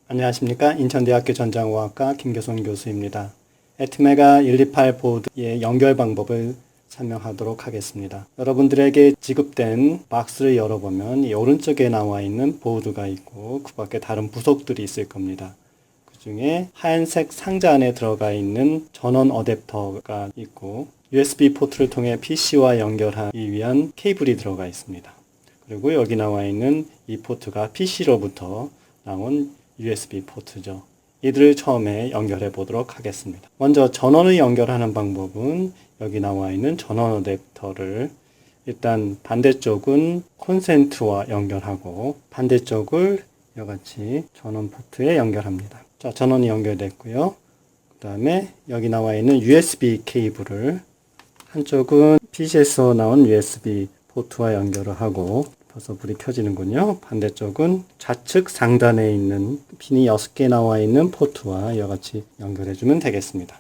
안녕하십니까. 인천대학교 전자공학과 김교son 교수입니다. 애트메가 128 보드의 연결 방법을 설명하도록 하겠습니다. 여러분들에게 지급된 박스를 열어보면 이 오른쪽에 나와 있는 보드가 있고 그 밖에 다른 부속들이 있을 겁니다. 그 중에 하얀색 상자 안에 들어가 있는 전원 어댑터가 있고 USB 포트를 통해 PC와 연결하기 위한 케이블이 들어가 있습니다. 그리고 여기 나와 있는 이 포트가 PC로부터 나온 USB 포트죠. 이들을 처음에 연결해 보도록 하겠습니다. 먼저 전원을 연결하는 방법은 여기 나와 있는 전원 어댑터를 일단 반대쪽은 콘센트와 연결하고 반대쪽을 이같이 전원 포트에 연결합니다. 자, 전원이 연결됐고요. 그 다음에 여기 나와 있는 USB 케이블을 한쪽은 PC에서 나온 USB 포트와 연결을 하고 벌써 불이 켜지는군요. 반대쪽은 좌측 상단에 있는 핀이 6개 나와 있는 포트와 이같이 연결해주면 되겠습니다.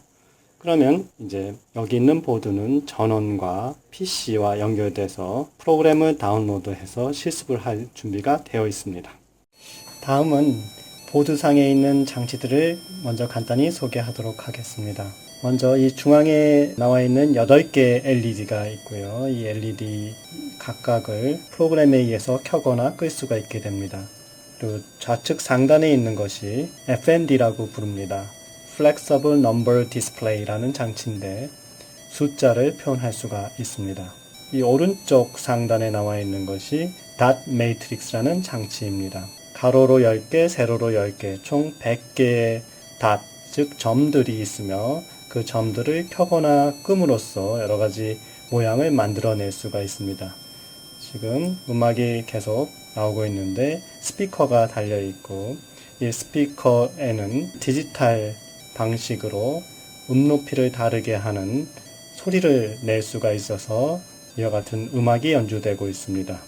그러면 이제 여기 있는 보드는 전원과 PC와 연결돼서 프로그램을 다운로드해서 실습을 할 준비가 되어 있습니다. 다음은 보드상에 있는 장치들을 먼저 간단히 소개하도록 하겠습니다. 먼저 이 중앙에 나와 있는 8개의 LED가 있고요. 이 LED 각각을 프로그램에 의해서 켜거나 끌 수가 있게 됩니다. 그리고 좌측 상단에 있는 것이 FND라고 부릅니다. Flexible Number Display라는 장치인데 숫자를 표현할 수가 있습니다. 이 오른쪽 상단에 나와 있는 것이 Dot Matrix라는 장치입니다. 가로로 10개, 세로로 10개, 총 100개의 닷, 즉 점들이 있으며 그 점들을 켜거나 끔으로써 여러가지 모양을 만들어낼 수가 있습니다. 지금 음악이 계속 나오고 있는데 스피커가 달려있고 이 스피커에는 디지털 방식으로 높이를 다르게 하는 소리를 낼 수가 있어서 이와 같은 음악이 연주되고 있습니다.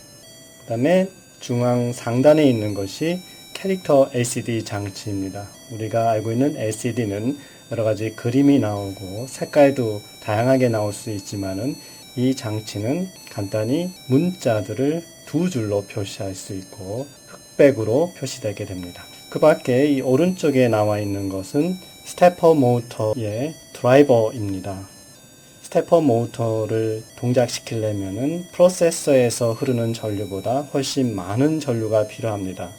그 다음에 중앙 상단에 있는 것이 캐릭터 LCD 장치입니다. 우리가 알고 있는 LCD는 여러가지 그림이 나오고 색깔도 다양하게 나올 수 있지만은 이 장치는 간단히 문자들을 2줄로 표시할 수 있고 흑백으로 표시되게 됩니다. 그 밖에 이 오른쪽에 나와 있는 것은 스태퍼 모터의 드라이버입니다. 스태퍼 모터를 동작시키려면은 프로세서에서 흐르는 전류보다 훨씬 많은 전류가 필요합니다.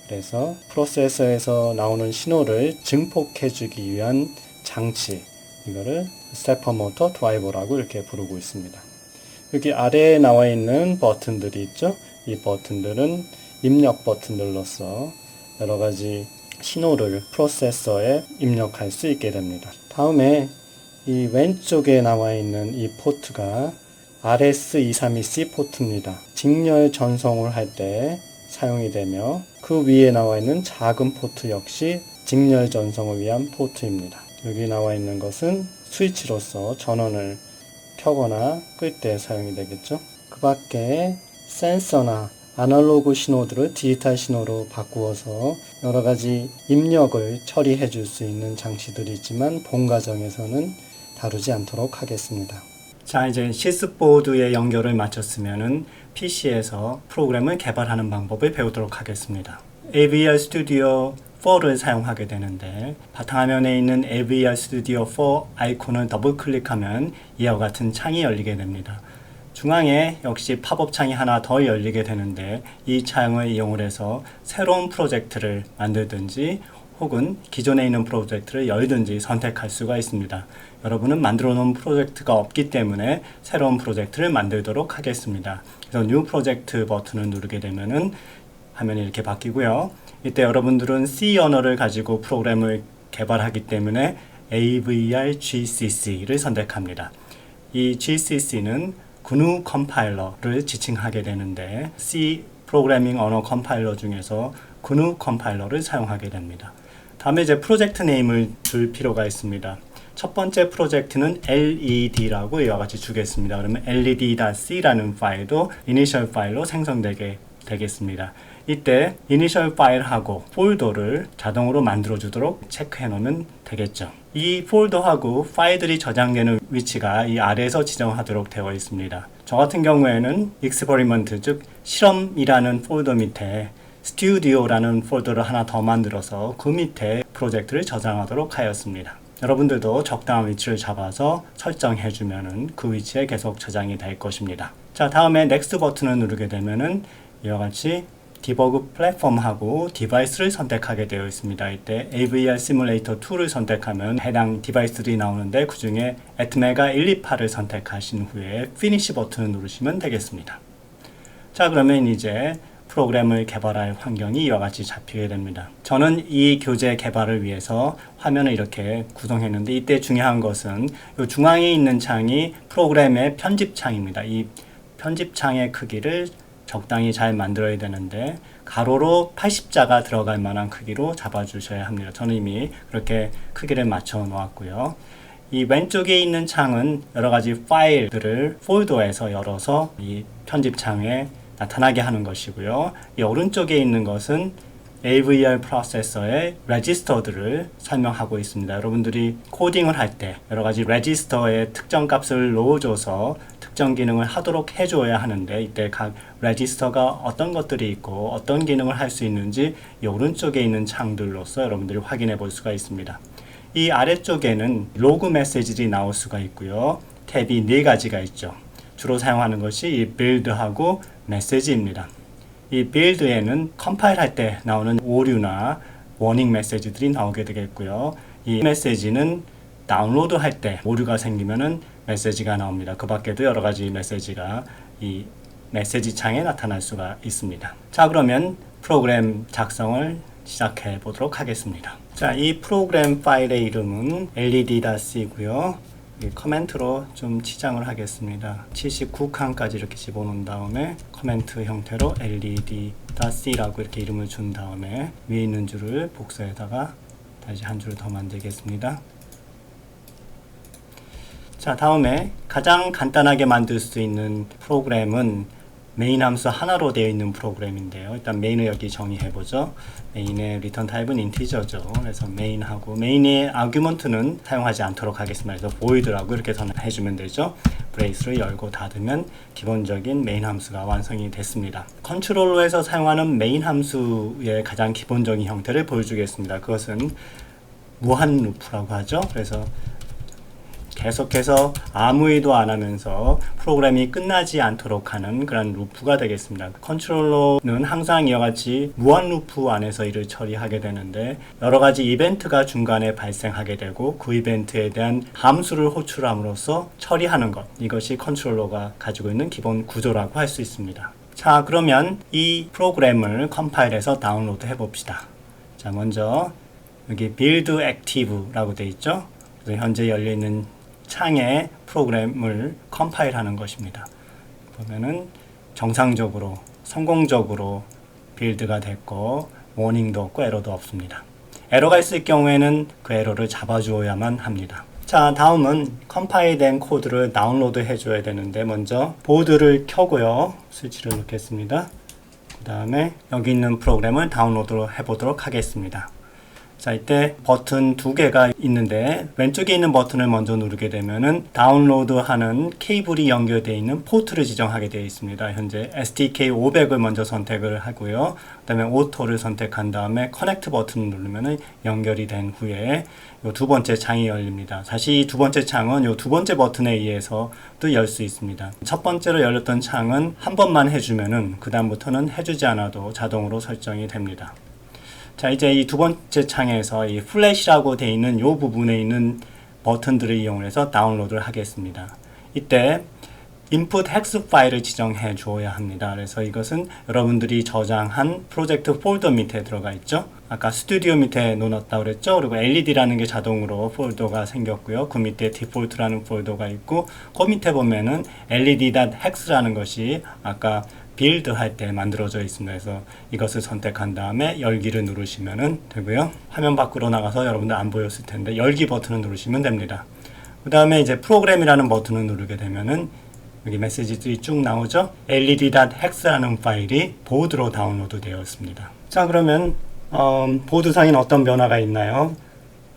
그래서 프로세서에서 나오는 신호를 증폭해 주기 위한 장치, 이거를 스태퍼 모터 드라이버라고 이렇게 부르고 있습니다. 여기 아래에 나와 있는 버튼들이 있죠. 이 버튼들은 입력 버튼들로서 여러 가지 신호를 프로세서에 입력할 수 있게 됩니다. 다음에 이 왼쪽에 나와 있는 이 포트가 RS232C 포트입니다. 직렬 전송을 할 때 사용이 되며 그 위에 나와 있는 작은 포트 역시 직렬 전송을 위한 포트입니다. 여기 나와 있는 것은 스위치로서 전원을 켜거나 끌 때 사용이 되겠죠. 그 밖에 센서나 아날로그 신호들을 디지털 신호로 바꾸어서 여러 가지 입력을 처리해 줄 수 있는 장치들이 있지만 본 과정에서는 다루지 않도록 하겠습니다. 자, 이제 실습보드의 연결을 마쳤으면은 PC에서 프로그램을 개발하는 방법을 배우도록 하겠습니다. AVR Studio 4를 사용하게 되는데 바탕화면에 있는 AVR Studio 4 아이콘을 더블 클릭하면 이와 같은 창이 열리게 됩니다. 중앙에 역시 팝업 창이 하나 더 열리게 되는데 이 창을 이용해서 새로운 프로젝트를 만들든지 혹은 기존에 있는 프로젝트를 열든지 선택할 수가 있습니다. 여러분은 만들어 놓은 프로젝트가 없기 때문에 새로운 프로젝트를 만들도록 하겠습니다. 그래서 New Project 버튼을 누르게 되면은 화면이 이렇게 바뀌고요. 이때 여러분들은 C 언어를 가지고 프로그램을 개발하기 때문에 AVR GCC를 선택합니다. 이 GCC는 GNU 컴파일러를 지칭하게 되는데 C 프로그래밍 언어 컴파일러 중에서 GNU 컴파일러를 사용하게 됩니다. 다음에 이제 프로젝트 네임을 줄 필요가 있습니다. 첫 번째 프로젝트는 LED라고 이와 같이 주겠습니다. 그러면 led.c라는 파일도 이니셜 파일로 생성되게 되겠습니다. 이때 이니셜 파일하고 폴더를 자동으로 만들어 주도록 체크해 놓으면 되겠죠. 이 폴더하고 파일들이 저장되는 위치가 이 아래에서 지정하도록 되어 있습니다. 저 같은 경우에는 experiment, 즉 실험이라는 폴더 밑에 스튜디오라는 폴더를 하나 더 만들어서 그 밑에 프로젝트를 저장하도록 하였습니다. 여러분들도 적당한 위치를 잡아서 설정해 주면은 그 위치에 계속 저장이 될 것입니다. 자, 다음에 Next 버튼을 누르게 되면은 이와 같이 디버그 플랫폼하고 디바이스를 선택하게 되어 있습니다. 이때 AVR 시뮬레이터 2를 선택하면 해당 디바이스들이 나오는데 그 중에 애트메가 128을 선택하신 후에 피니시 버튼을 누르시면 되겠습니다. 자, 그러면 이제 프로그램을 개발할 환경이 이와 같이 잡히게 됩니다. 저는 이 교재 개발을 위해서 화면을 이렇게 구성했는데 이때 중요한 것은 이 중앙에 있는 창이 프로그램의 편집창입니다. 이 편집창의 크기를 적당히 잘 만들어야 되는데 가로로 80자가 들어갈 만한 크기로 잡아주셔야 합니다. 저는 이미 그렇게 크기를 맞춰 놓았고요. 이 왼쪽에 있는 창은 여러 가지 파일들을 폴더에서 열어서 이 편집창에 나타나게 하는 것이고요. 이 오른쪽에 있는 것은 AVR 프로세서의 레지스터들을 설명하고 있습니다. 여러분들이 코딩을 할 때 여러 가지 레지스터의 특정 값을 넣어줘서 특정 기능을 하도록 해줘야 하는데 이때 각 레지스터가 어떤 것들이 있고 어떤 기능을 할 수 있는지 이 오른쪽에 있는 창들로서 여러분들이 확인해 볼 수가 있습니다. 이 아래쪽에는 로그 메시지들이 나올 수가 있고요. 탭이 4가지가 있죠. 주로 사용하는 것이 이 빌드하고 메시지입니다. 이 빌드에는 컴파일 할 때 나오는 오류나 워닝 메시지들이 나오게 되겠고요. 이 메시지는 다운로드 할 때 오류가 생기면은 메시지가 나옵니다. 그 밖에도 여러 가지 메시지가 이 메시지 창에 나타날 수가 있습니다. 자, 그러면 프로그램 작성을 시작해 보도록 하겠습니다. 자, 이 프로그램 파일의 이름은 led.c고요. 커멘트로 좀 치장을 하겠습니다. 79칸까지 이렇게 집어넣은 다음에 커멘트 형태로 led.c라고 이렇게 이름을 준 다음에 위에 있는 줄을 복사해다가 다시 한 줄을 더 만들겠습니다. 자, 다음에 가장 간단하게 만들 수 있는 프로그램은 메인 함수 하나로 되어 있는 프로그램인데요. 일단 메인을 여기 정의해 보죠. 메인의 리턴 타입은 인티저죠. 그래서 메인하고 메인의 아규먼트는 사용하지 않도록 하겠습니다. 그래서 void라고 이렇게 선언해 주면 되죠. 브레이스를 열고 닫으면 기본적인 메인 함수가 완성이 됐습니다. 컨트롤러에서 사용하는 메인 함수의 가장 기본적인 형태를 보여주겠습니다. 그것은 무한 루프라고 하죠. 그래서 계속해서 아무 일도 안 하면서 프로그램이 끝나지 않도록 하는 그런 루프가 되겠습니다. 컨트롤러는 항상 이와 같이 무한 루프 안에서 일을 처리하게 되는데 여러 가지 이벤트가 중간에 발생하게 되고 그 이벤트에 대한 함수를 호출함으로써 처리하는 것, 이것이 컨트롤러가 가지고 있는 기본 구조라고 할 수 있습니다. 자, 그러면 이 프로그램을 컴파일해서 다운로드 해 봅시다. 자, 먼저 여기 build active라고 되어 있죠. 그래서 현재 열려 있는 창에 프로그램을 컴파일하는 것입니다. 보면은 정상적으로 성공적으로 빌드가 됐고 워닝도 없고 에러도 없습니다. 에러가 있을 경우에는 그 에러를 잡아주어야만 합니다. 자, 다음은 컴파일된 코드를 다운로드 해줘야 되는데 먼저 보드를 켜고요. 스위치를 놓겠습니다. 그 다음에 여기 있는 프로그램을 다운로드 해보도록 하겠습니다. 자, 이때 버튼 2개가 있는데 왼쪽에 있는 버튼을 먼저 누르게 되면은 다운로드하는 케이블이 연결되어 있는 포트를 지정하게 되어 있습니다. 현재 SDK 500을 먼저 선택을 하고요. 그 다음에 오토를 선택한 다음에 커넥트 버튼을 누르면은 연결이 된 후에 이 두 번째 창이 열립니다. 사실 이 두 번째 창은 이 두 번째 버튼에 의해서 또 열 수 있습니다. 첫 번째로 열렸던 창은 한 번만 해주면은 그 다음부터는 해주지 않아도 자동으로 설정이 됩니다. 자, 이제 이 두 번째 창에서 이 플래시라고 되어 있는 이 부분에 있는 버튼들을 이용해서 다운로드를 하겠습니다. 이때 input hex 파일을 지정해 주어야 합니다. 그래서 이것은 여러분들이 저장한 프로젝트 폴더 밑에 들어가 있죠. 아까 스튜디오 밑에 놓았다고 그랬죠. 그리고 LED라는 게 자동으로 폴더가 생겼고요. 그 밑에 디폴트라는 폴더가 있고 그 밑에 보면은 led.hex라는 것이 아까 빌드 할 때 만들어져 있습니다. 그래서 이것을 선택한 다음에 열기를 누르시면 되고요. 화면 밖으로 나가서 여러분들 안 보였을 텐데 열기 버튼을 누르시면 됩니다. 그 다음에 이제 프로그램이라는 버튼을 누르게 되면은 여기 메시지들이 쭉 나오죠. led.hex라는 파일이 보드로 다운로드 되어 있습니다. 자, 그러면 보드상에는 어떤 변화가 있나요?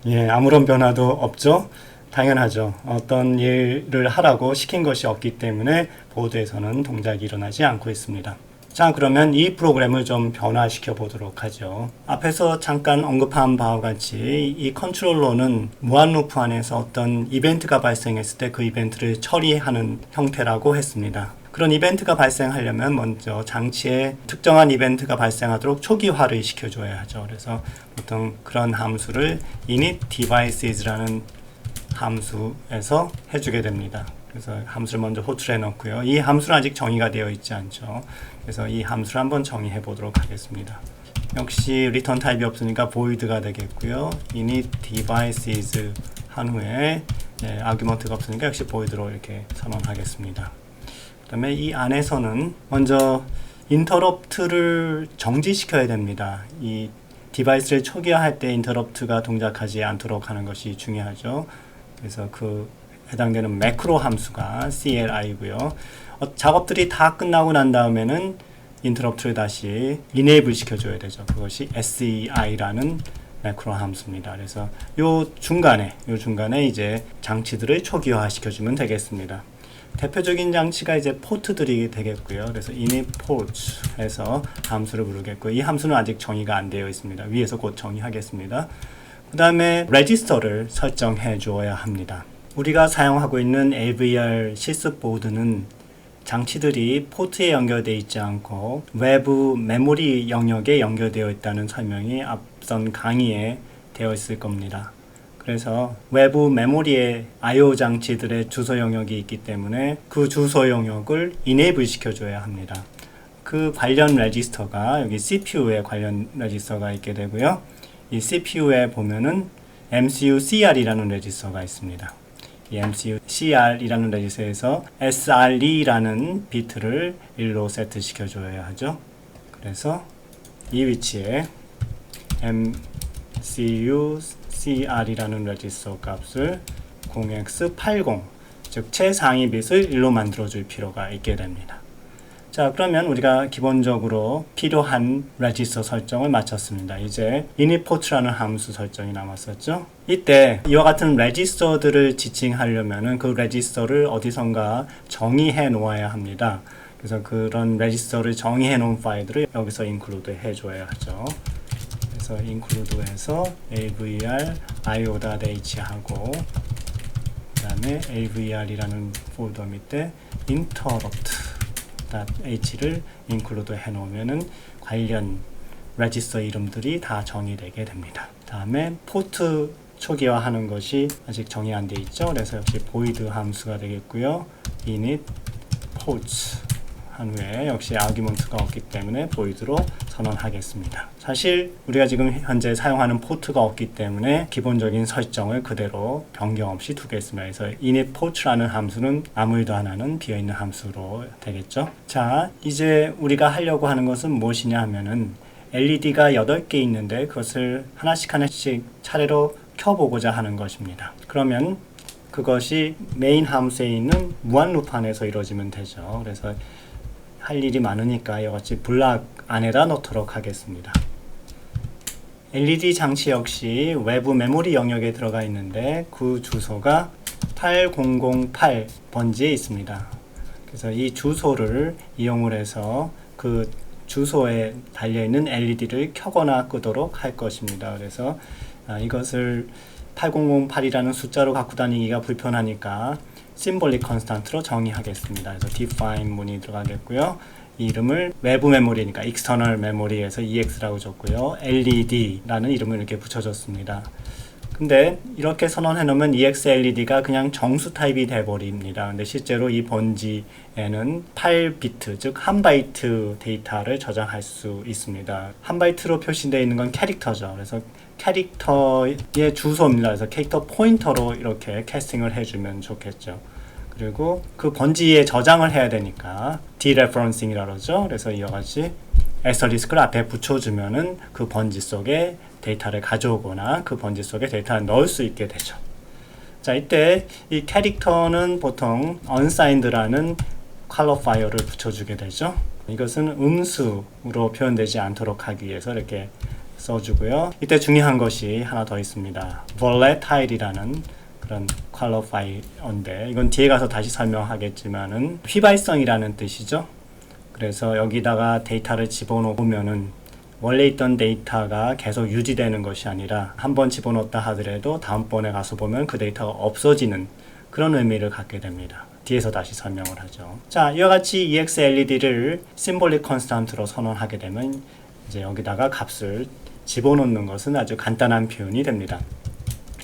예, 아무런 변화도 없죠. 당연하죠. 어떤 일을 하라고 시킨 것이 없기 때문에 보드에서는 동작이 일어나지 않고 있습니다. 자, 그러면 이 프로그램을 좀 변화시켜 보도록 하죠. 앞에서 잠깐 언급한 바와 같이 이 컨트롤러는 무한 루프 안에서 어떤 이벤트가 발생했을 때 그 이벤트를 처리하는 형태라고 했습니다. 그런 이벤트가 발생하려면 먼저 장치에 특정한 이벤트가 발생하도록 초기화를 시켜줘야 하죠. 그래서 보통 그런 함수를 init devices라는 함수에서 해주게 됩니다. 그래서 함수를 먼저 호출해 넣고요. 이 함수는 아직 정의가 되어 있지 않죠. 그래서 이 함수를 한번 정의해 보도록 하겠습니다. 역시 리턴 타입이 없으니까 void가 되겠고요. init devices 한 후에 아규먼트가 없으니까 역시 void로 이렇게 선언하겠습니다. 그 다음에 이 안에서는 먼저 인터럽트를 정지시켜야 됩니다. 이 디바이스를 초기화할 때 인터럽트가 동작하지 않도록 하는 것이 중요하죠. 그래서 그 해당되는 매크로 함수가 CLI고요. 작업들이 다 끝나고 난 다음에는 인터럽트를 다시 enable 시켜줘야 되죠. 그것이 SEI라는 매크로 함수입니다. 그래서 요 중간에 이제 장치들을 초기화 시켜주면 되겠습니다. 대표적인 장치가 이제 포트들이 되겠고요. 그래서 init ports 해서 함수를 부르겠고, 이 함수는 아직 정의가 안 되어 있습니다. 위에서 곧 정의하겠습니다. 그 다음에 레지스터를 설정해 주어야 합니다. 우리가 사용하고 있는 AVR 실습보드는 장치들이 포트에 연결되어 있지 않고 외부 메모리 영역에 연결되어 있다는 설명이 앞선 강의에 되어 있을 겁니다. 그래서 외부 메모리에 I/O 장치들의 주소 영역이 있기 때문에 그 주소 영역을 enable 시켜줘야 합니다. 그 관련 레지스터가 여기 CPU에 관련 레지스터가 있게 되고요. 이 CPU에 보면은 MCU CR이라는 레지스터가 있습니다. 이 MCU CR이라는 레지스터에서 SRE라는 비트를 1로 세트시켜줘야 하죠. 그래서 이 위치에 MCU CR이라는 레지스터 값을 0x80, 즉 최상위 bit을 1로 만들어줄 필요가 있게 됩니다. 자, 그러면 우리가 기본적으로 필요한 레지스터 설정을 마쳤습니다. 이제 initport라는 함수 설정이 남았었죠. 이때 이와 같은 레지스터들을 지칭하려면 그 레지스터를 어디선가 정의해 놓아야 합니다. 그래서 그런 레지스터를 정의해 놓은 파일들을 여기서 include 해줘야 하죠. 그래서 include해서 avr io.h 하고, 그 다음에 avr이라는 폴더 밑에 interrupt.h를 include 해놓으면은 관련 레지스터 이름들이 다 정의되게 됩니다. 다음에 포트 초기화하는 것이 아직 정의 안 돼 있죠. 그래서 역시 void 함수가 되겠고요. init ports 한 후에 역시 아규먼트가 없기 때문에 void로 선언하겠습니다. 사실 우리가 지금 현재 사용하는 포트가 없기 때문에 기본적인 설정을 그대로 변경 없이 두겠습니다. 그래서 init port라는 함수는 아무 일도 안 하는 비어있는 함수로 되겠죠. 자, 이제 우리가 하려고 하는 것은 무엇이냐 하면은 LED가 8개 있는데 그것을 하나씩 차례로 켜보고자 하는 것입니다. 그러면 그것이 메인 함수에 있는 무한 루프 안에서 이루어지면 되죠. 그래서 할 일이 많으니까 이같이 블락 안에다 넣도록 하겠습니다. LED 장치 역시 외부 메모리 영역에 들어가 있는데 그 주소가 8008 번지에 있습니다. 그래서 이 주소를 이용을 해서 그 주소에 달려있는 LED를 켜거나 끄도록 할 것입니다. 그래서 이것을 8008이라는 숫자로 갖고 다니기가 불편하니까 symbolic constant로 정의하겠습니다. 그래서 define 문이 들어가겠고요. 이 이름을 외부 메모리니까 external memory에서 ex라고 줬고요. LED라는 이름을 이렇게 붙여줬습니다. 근데 이렇게 선언해 놓으면 EXLED가 그냥 정수 타입이 돼버립니다. 근데 실제로 이 번지에는 8비트, 즉 1바이트 데이터를 저장할 수 있습니다. 1바이트로 표시되어 있는 건 캐릭터죠. 그래서 캐릭터의 주소입니다. 그래서 캐릭터 포인터로 이렇게 캐스팅을 해주면 좋겠죠. 그리고 그 번지에 저장을 해야 되니까 dereferencing이라고 그러죠. 그래서 이와 같이 애스터리스크를 앞에 붙여주면은 그 번지 속에 데이터를 가져오거나 그 번지 속에 데이터를 넣을 수 있게 되죠. 자, 이때 이 캐릭터는 보통 unsigned라는 퀄리파이어를 붙여주게 되죠. 이것은 음수로 표현되지 않도록 하기 위해서 이렇게 써주고요. 이때 중요한 것이 하나 더 있습니다. volatile이라는 그런 퀄리파이어인데 이건 뒤에 가서 다시 설명하겠지만은 휘발성이라는 뜻이죠. 그래서 여기다가 데이터를 집어넣으면은 원래 있던 데이터가 계속 유지되는 것이 아니라 한번 집어넣었다 하더라도 다음번에 가서 보면 그 데이터가 없어지는 그런 의미를 갖게 됩니다. 뒤에서 다시 설명을 하죠. 자, 이와 같이 EXLED를 심볼릭 컨스탄트로 선언하게 되면 이제 여기다가 값을 집어넣는 것은 아주 간단한 표현이 됩니다.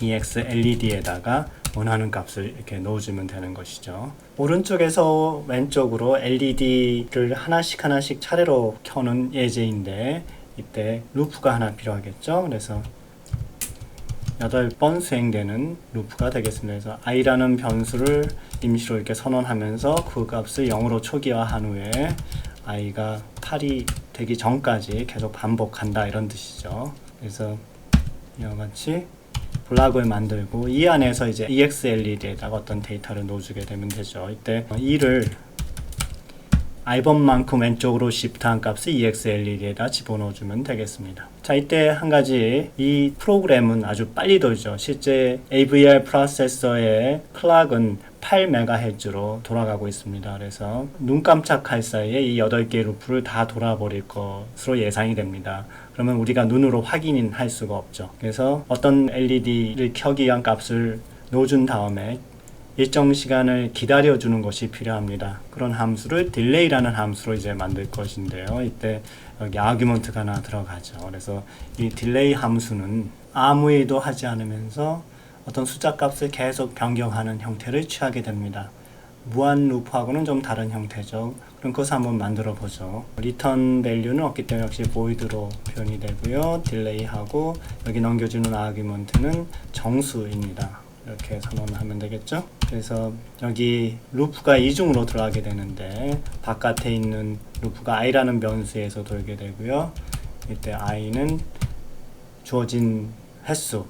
EXLED에다가 원하는 값을 이렇게 넣어주면 되는 것이죠. 오른쪽에서 왼쪽으로 LED를 하나씩 차례로 켜는 예제인데 이때 루프가 하나 필요하겠죠. 그래서 8번 수행되는 루프가 되겠습니다. 그래서 i라는 변수를 임시로 이렇게 선언하면서 그 값을 0으로 초기화한 후에 i가 8이 되기 전까지 계속 반복한다 이런 뜻이죠. 그래서 이와 같이 블락을 만들고 이 안에서 이제 EXLED에다가 어떤 데이터를 넣어주게 되면 되죠. 이때 2를 i번만큼 왼쪽으로 시프트한 값을 EXLED에다 집어넣어주면 되겠습니다. 자, 이때 한 가지 이 프로그램은 아주 빨리 돌죠. 실제 AVR 프로세서의 클락은 8MHz로 돌아가고 있습니다. 그래서 눈 깜짝할 사이에 이 8개의 루프를 다 돌아버릴 것으로 예상이 됩니다. 그러면 우리가 눈으로 확인할 수가 없죠. 그래서 어떤 LED를 켜기 위한 값을 넣어준 다음에 일정 시간을 기다려주는 것이 필요합니다. 그런 함수를 딜레이라는 함수로 이제 만들 것인데요. 이때 여기 아규먼트가 하나 들어가죠. 그래서 이 딜레이 함수는 아무 일도 하지 않으면서 어떤 숫자 값을 계속 변경하는 형태를 취하게 됩니다. 무한 루프하고는 좀 다른 형태죠. 그럼 그것을 한번 만들어 보죠. 리턴 밸류는 없기 때문에 역시 void로 표현이 되고요. 딜레이하고 여기 넘겨주는 아규먼트는 정수입니다. 이렇게 선언하면 되겠죠. 그래서 여기 루프가 이중으로 들어가게 되는데 바깥에 있는 루프가 i라는 변수에서 돌게 되고요. 이때 i는 주어진 횟수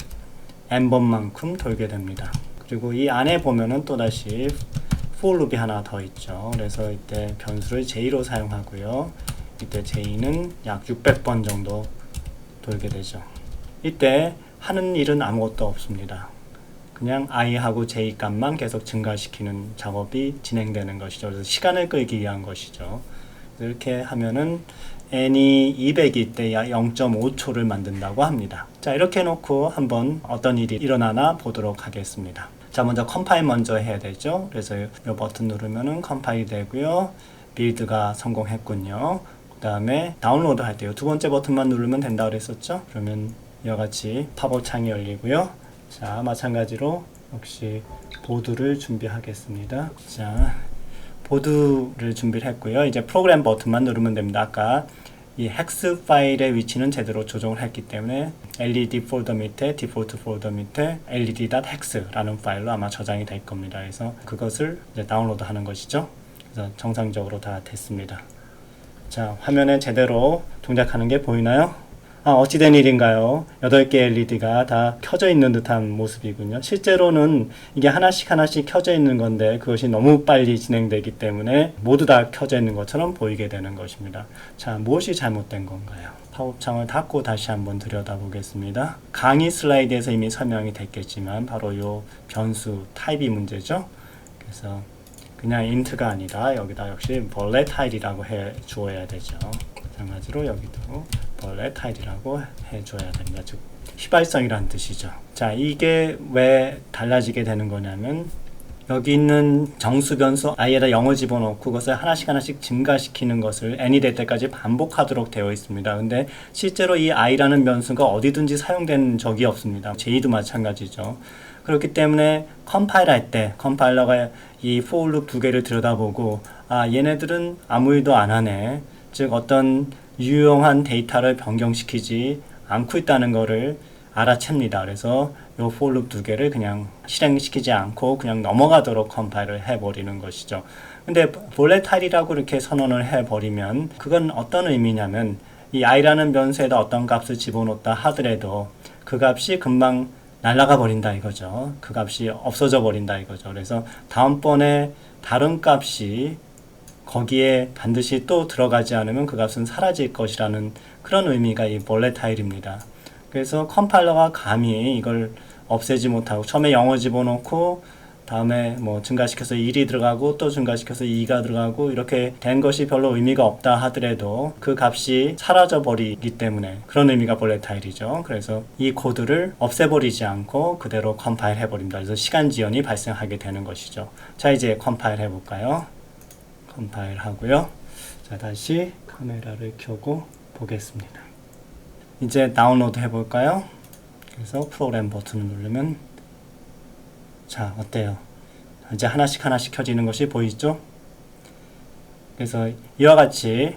n번만큼 돌게 됩니다. 그리고 이 안에 보면은 또다시 for loop이 하나 더 있죠. 그래서 이때 변수를 j로 사용하고요. 이때 j는 약 600번 정도 돌게 되죠. 이때 하는 일은 아무것도 없습니다. 그냥 i하고 j 값만 계속 증가시키는 작업이 진행되는 것이죠. 그래서 시간을 끌기 위한 것이죠. 이렇게 하면은 n이 200일 때 약 0.5초를 만든다고 합니다. 자, 이렇게 해놓고 한번 어떤 일이 일어나나 보도록 하겠습니다. 자, 먼저 컴파일 먼저 해야 되죠. 그래서 이 버튼 누르면은 컴파일이 되고요. 빌드가 성공했군요. 그 다음에 다운로드 할 때요. 두 번째 버튼만 누르면 된다고 그랬었죠. 그러면 이와 같이 팝업 창이 열리고요. 자, 마찬가지로 역시 보드를 준비하겠습니다. 자, 보드를 준비를 했고요. 이제 프로그램 버튼만 누르면 됩니다. 아까 이 헥스 파일의 위치는 제대로 조정을 했기 때문에 LED 폴더 밑에 디폴트 폴더 밑에 led.hex라는 파일로 아마 저장이 될 겁니다. 그래서 그것을 이제 다운로드 하는 것이죠. 그래서 정상적으로 다 됐습니다. 자, 화면에 제대로 동작하는 게 보이나요? 어찌된 일인가요? 8개 LED가 다 켜져 있는 듯한 모습이군요. 실제로는 이게 하나씩 켜져 있는 건데 그것이 너무 빨리 진행되기 때문에 모두 다 켜져 있는 것처럼 보이게 되는 것입니다. 자, 무엇이 잘못된 건가요? 팝업창을 닫고 다시 한번 들여다보겠습니다. 강의 슬라이드에서 이미 설명이 됐겠지만 바로 이 변수 타입이 문제죠. 그래서 그냥 int가 아니라 여기다 역시 volatile 해 주어야 되죠. 마찬가지로 여기도 volatile 해줘야 됩니다. 즉 휘발성이라는 뜻이죠. 자, 이게 왜 달라지게 되는 거냐면 여기 있는 정수 변수 i에다 0을 집어넣고 그것을 하나씩 증가시키는 것을 n이 될 때까지 반복하도록 되어 있습니다. 근데 실제로 이 i라는 변수가 어디든지 사용된 적이 없습니다. j도 마찬가지죠. 그렇기 때문에 컴파일 할 때 컴파일러가 이 for loop 두 개를 들여다보고 얘네들은 아무 일도 안 하네. 즉 어떤 유용한 데이터를 변경시키지 않고 있다는 것을 알아챕니다. 그래서 이 for loop 두 개를 그냥 실행시키지 않고 그냥 넘어가도록 컴파일을 해버리는 것이죠. 근데 volatile이라고 이렇게 선언을 해버리면 그건 어떤 의미냐면 이 i라는 변수에다 어떤 값을 집어넣었다 하더라도 그 값이 금방 날아가 버린다 이거죠. 그 값이 없어져 버린다 이거죠. 그래서 다음번에 다른 값이 거기에 반드시 또 들어가지 않으면 그 값은 사라질 것이라는 그런 의미가 이 volatile입니다. 그래서 컴파일러가 감히 이걸 없애지 못하고 처음에 0을 집어넣고 다음에 뭐 증가시켜서 1이 들어가고 또 증가시켜서 2가 들어가고 이렇게 된 것이 별로 의미가 없다 하더라도 그 값이 사라져 버리기 때문에 그런 의미가 볼레타일이죠. 그래서 이 코드를 없애버리지 않고 그대로 컴파일 해버립니다. 그래서 시간 지연이 발생하게 되는 것이죠. 자, 이제 컴파일 해볼까요? 컴파일 하고요. 자, 다시 카메라를 켜고 보겠습니다. 이제 다운로드 해볼까요? 그래서 프로그램 버튼을 누르면 자, 어때요? 이제 하나씩 켜지는 것이 보이죠? 그래서 이와 같이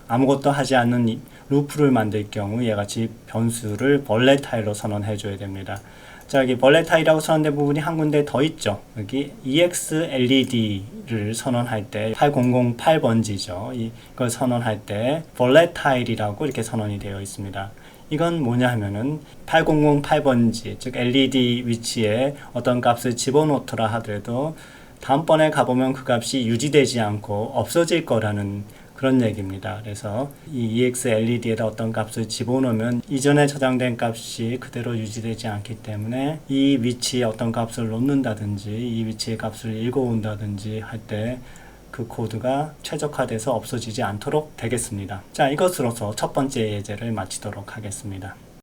아무것도 하지 않는 루프를 만들 경우 이와 같이 변수를 볼레타일로 선언해 줘야 됩니다. 자, 여기 볼레타일이라고 선언된 부분이 한 군데 더 있죠. 여기 EXLED를 선언할 때 8008번지죠. 이걸 선언할 때 볼레타일이라고 이렇게 선언이 되어 있습니다. 이건 뭐냐 하면은 8008번지, 즉 LED 위치에 어떤 값을 집어넣더라 하더라도 다음번에 가보면 그 값이 유지되지 않고 없어질 거라는 그런 얘기입니다. 그래서 이 EXLED에다 어떤 값을 집어넣으면 이전에 저장된 값이 그대로 유지되지 않기 때문에 이 위치에 어떤 값을 놓는다든지 이 위치의 값을 읽어온다든지 할 때 그 코드가 최적화돼서 없어지지 않도록 되겠습니다. 자, 이것으로서 첫 번째 예제를 마치도록 하겠습니다.